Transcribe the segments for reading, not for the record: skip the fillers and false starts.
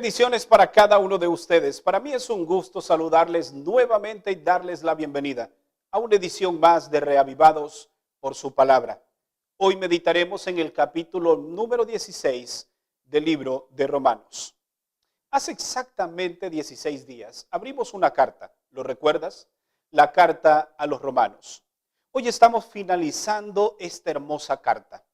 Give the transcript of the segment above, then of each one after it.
Bendiciones para cada uno de ustedes. Para mí es un gusto saludarles nuevamente y darles la bienvenida a una edición más de Reavivados por su palabra. Hoy meditaremos en el capítulo número 16 del libro de Romanos. Hace exactamente 16 días abrimos una carta, ¿lo recuerdas? La carta a los romanos. Hoy estamos finalizando esta hermosa carta.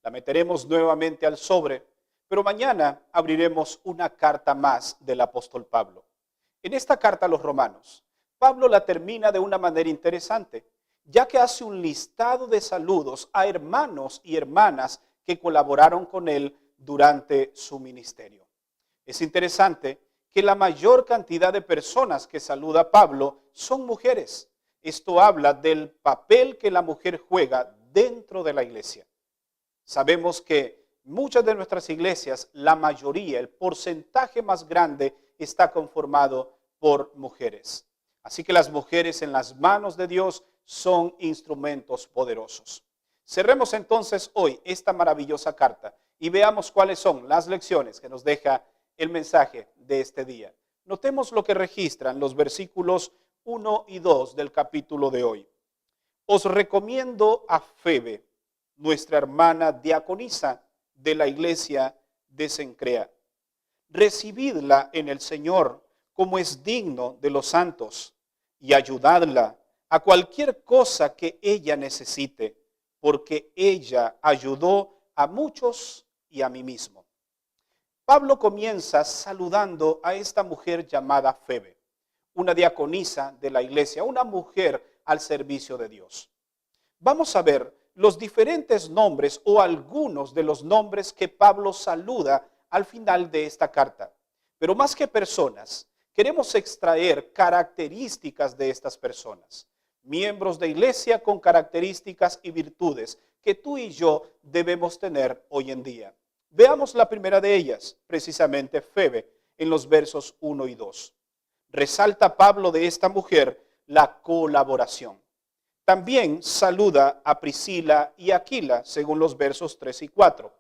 La meteremos nuevamente al sobre, pero mañana abriremos una carta más del apóstol Pablo. En esta carta a los romanos, Pablo la termina de una manera interesante, ya que hace un listado de saludos a hermanos y hermanas que colaboraron con él durante su ministerio. Es interesante que la mayor cantidad de personas que saluda a Pablo son mujeres. Esto habla del papel que la mujer juega dentro de la iglesia. Sabemos que muchas de nuestras iglesias, la mayoría, el porcentaje más grande está conformado por mujeres. Así que las mujeres en las manos de Dios son instrumentos poderosos. Cerremos entonces hoy esta maravillosa carta y veamos cuáles son las lecciones que nos deja el mensaje de este día. Notemos lo que registran los versículos 1 y 2 del capítulo de hoy. Os recomiendo a Febe, nuestra hermana diaconisa de la iglesia de Cencrea. Recibidla en el Señor como es digno de los santos y ayudadla a cualquier cosa que ella necesite, porque ella ayudó a muchos y a mí mismo. Pablo comienza saludando a esta mujer llamada Febe, una diaconisa de la iglesia, una mujer al servicio de Dios. Vamos a ver los diferentes nombres o algunos de los nombres que Pablo saluda al final de esta carta. Pero más que personas, queremos extraer características de estas personas. Miembros de iglesia con características y virtudes que tú y yo debemos tener hoy en día. Veamos la primera de ellas, precisamente Febe, en los versos 1 y 2. Resalta Pablo de esta mujer la colaboración. También saluda a Priscila y Aquila, según los versos 3 y 4.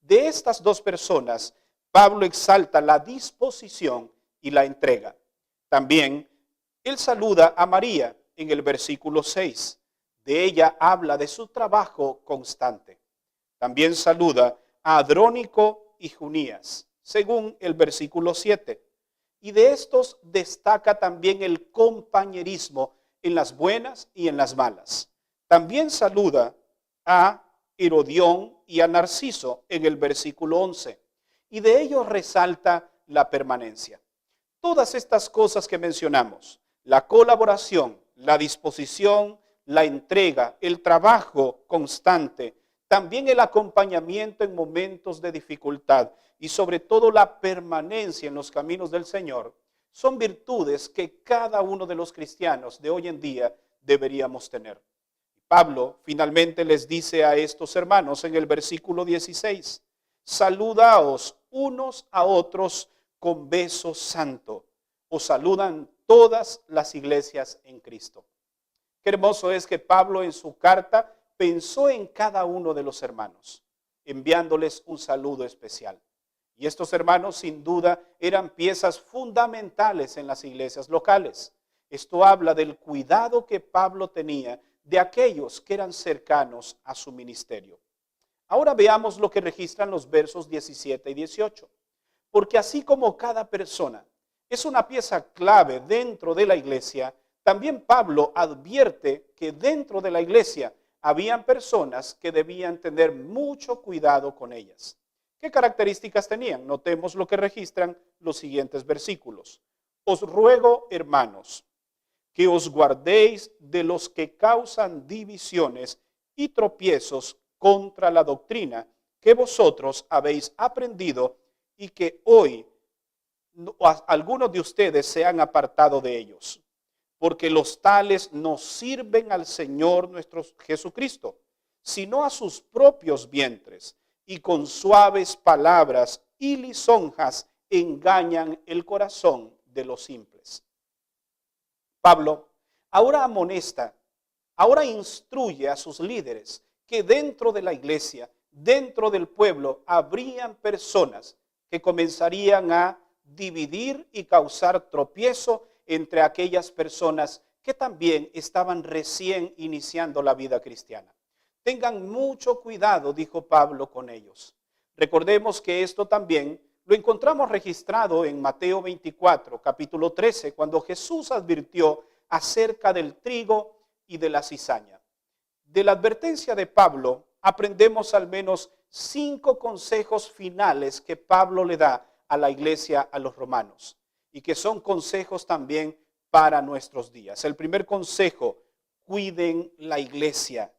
De estas dos personas, Pablo exalta la disposición y la entrega. También él saluda a María en el versículo 6. De ella habla de su trabajo constante. También saluda a Adrónico y Junías, según el versículo 7. Y de estos destaca también el compañerismo en las buenas y en las malas. También saluda a Herodión y a Narciso en el versículo 11. Y de ellos resalta la permanencia. Todas estas cosas que mencionamos, la colaboración, la disposición, la entrega, el trabajo constante, también el acompañamiento en momentos de dificultad y sobre todo la permanencia en los caminos del Señor, son virtudes que cada uno de los cristianos de hoy en día deberíamos tener. Pablo finalmente les dice a estos hermanos en el versículo 16, saludaos unos a otros con beso santo. Os saludan todas las iglesias en Cristo. Qué hermoso es que Pablo en su carta pensó en cada uno de los hermanos, enviándoles un saludo especial. Y estos hermanos sin duda eran piezas fundamentales en las iglesias locales. Esto habla del cuidado que Pablo tenía de aquellos que eran cercanos a su ministerio. Ahora veamos lo que registran los versos 17 y 18. Porque así como cada persona es una pieza clave dentro de la iglesia, también Pablo advierte que dentro de la iglesia habían personas que debían tener mucho cuidado con ellas. ¿Qué características tenían? Notemos lo que registran los siguientes versículos. Os ruego, hermanos, que os guardéis de los que causan divisiones y tropiezos contra la doctrina que vosotros habéis aprendido y que hoy algunos de ustedes se han apartado de ellos. Porque los tales no sirven al Señor nuestro Jesucristo, sino a sus propios vientres, y con suaves palabras y lisonjas engañan el corazón de los simples. Pablo ahora amonesta, ahora instruye a sus líderes que dentro de la iglesia, dentro del pueblo, habrían personas que comenzarían a dividir y causar tropiezo entre aquellas personas que también estaban recién iniciando la vida cristiana. Tengan mucho cuidado, dijo Pablo, con ellos. Recordemos que esto también lo encontramos registrado en Mateo 24, capítulo 13, cuando Jesús advirtió acerca del trigo y de la cizaña. De la advertencia de Pablo aprendemos al menos 5 consejos finales que Pablo le da a la iglesia, a los romanos, y que son consejos también para nuestros días. El primer consejo: cuiden la iglesia.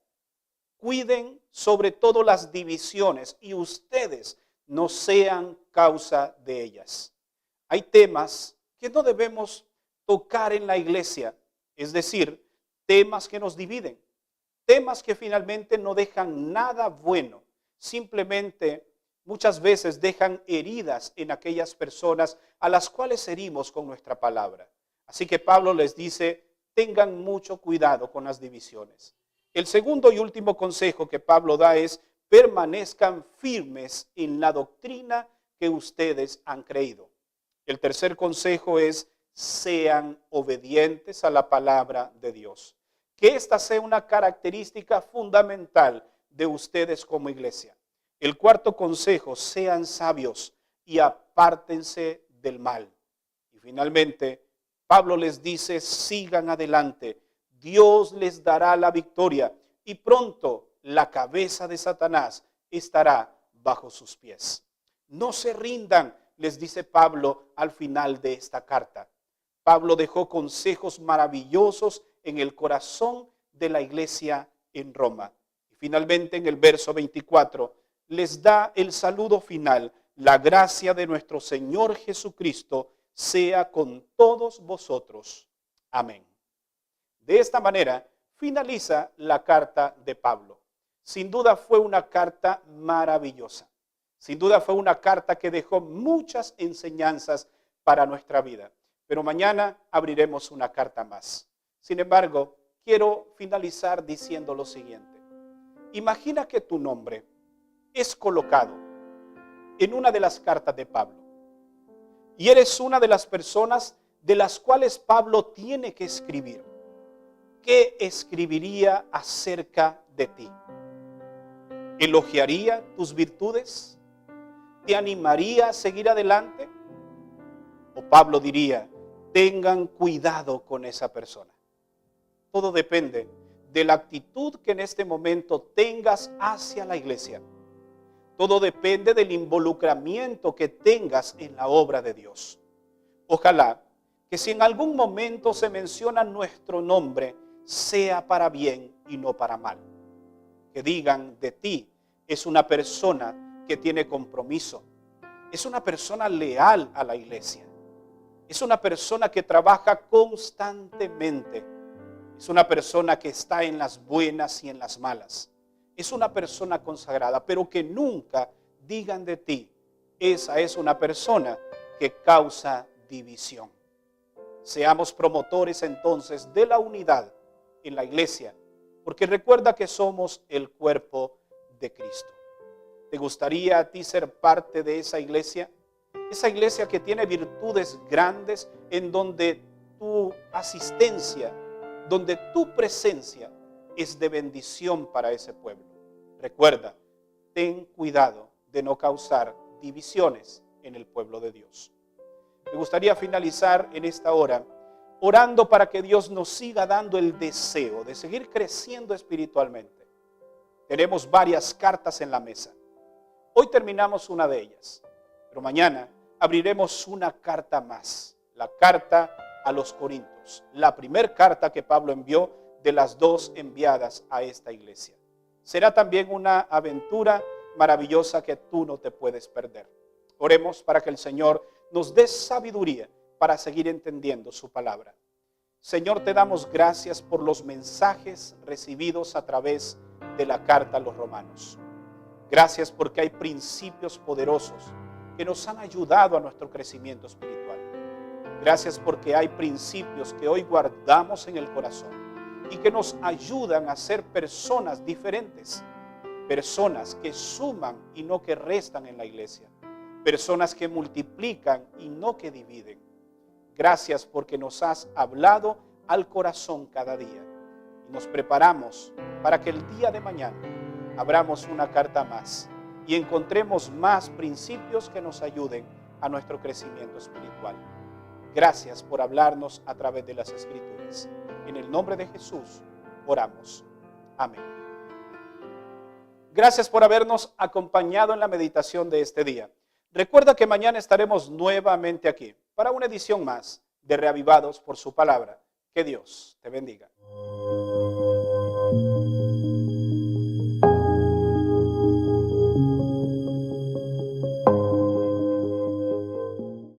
Cuiden sobre todo las divisiones y ustedes no sean causa de ellas. Hay temas que no debemos tocar en la iglesia, es decir, temas que nos dividen, temas que finalmente no dejan nada bueno, simplemente muchas veces dejan heridas en aquellas personas a las cuales herimos con nuestra palabra. Así que Pablo les dice, tengan mucho cuidado con las divisiones. El segundo y último consejo que Pablo da es, permanezcan firmes en la doctrina que ustedes han creído. El tercer consejo es, sean obedientes a la palabra de Dios. Que esta sea una característica fundamental de ustedes como iglesia. El cuarto consejo, sean sabios y apártense del mal. Y finalmente, Pablo les dice, sigan adelante. Dios les dará la victoria y pronto la cabeza de Satanás estará bajo sus pies. No se rindan, les dice Pablo al final de esta carta. Pablo dejó consejos maravillosos en el corazón de la iglesia en Roma. Y finalmente en el verso 24 les da el saludo final. La gracia de nuestro Señor Jesucristo sea con todos vosotros. Amén. De esta manera finaliza la carta de Pablo. Sin duda fue una carta maravillosa. Sin duda fue una carta que dejó muchas enseñanzas para nuestra vida. Pero mañana abriremos una carta más. Sin embargo, quiero finalizar diciendo lo siguiente. Imagina que tu nombre es colocado en una de las cartas de Pablo. Y eres una de las personas de las cuales Pablo tiene que escribir. ¿Qué escribiría acerca de ti? ¿Elogiaría tus virtudes? ¿Te animaría a seguir adelante? O Pablo diría, tengan cuidado con esa persona. Todo depende de la actitud que en este momento tengas hacia la iglesia. Todo depende del involucramiento que tengas en la obra de Dios. Ojalá que si en algún momento se menciona nuestro nombre, sea para bien y no para mal. Que digan de ti, es una persona que tiene compromiso, es una persona leal a la iglesia, es una persona que trabaja constantemente, es una persona que está en las buenas y en las malas, es una persona consagrada, pero que nunca digan de ti, esa es una persona que causa división. Seamos promotores entonces de la unidad en la iglesia, porque recuerda que somos el cuerpo de Cristo. ¿Te gustaría a ti ser parte de esa iglesia? Esa iglesia que tiene virtudes grandes, en donde tu asistencia, donde tu presencia es de bendición para ese pueblo. Recuerda, ten cuidado de no causar divisiones en el pueblo de Dios. Me gustaría finalizar en esta hora orando para que Dios nos siga dando el deseo de seguir creciendo espiritualmente. Tenemos varias cartas en la mesa. Hoy terminamos una de ellas, pero mañana abriremos una carta más, la carta a los Corintios, la primera carta que Pablo envió de las 2 enviadas a esta iglesia. Será también una aventura maravillosa que tú no te puedes perder. Oremos para que el Señor nos dé sabiduría para seguir entendiendo su palabra. Señor, te damos gracias por los mensajes recibidos a través de la carta a los romanos. Gracias porque hay principios poderosos que nos han ayudado a nuestro crecimiento espiritual. Gracias porque hay principios que hoy guardamos en el corazón y que nos ayudan a ser personas diferentes, personas que suman y no que restan en la iglesia, personas que multiplican y no que dividen. Gracias porque nos has hablado al corazón cada día y nos preparamos para que el día de mañana abramos una carta más y encontremos más principios que nos ayuden a nuestro crecimiento espiritual. Gracias por hablarnos a través de las Escrituras. En el nombre de Jesús oramos. Amén. Gracias por habernos acompañado en la meditación de este día. Recuerda que mañana estaremos nuevamente aquí para una edición más de Reavivados por su palabra. Que Dios te bendiga.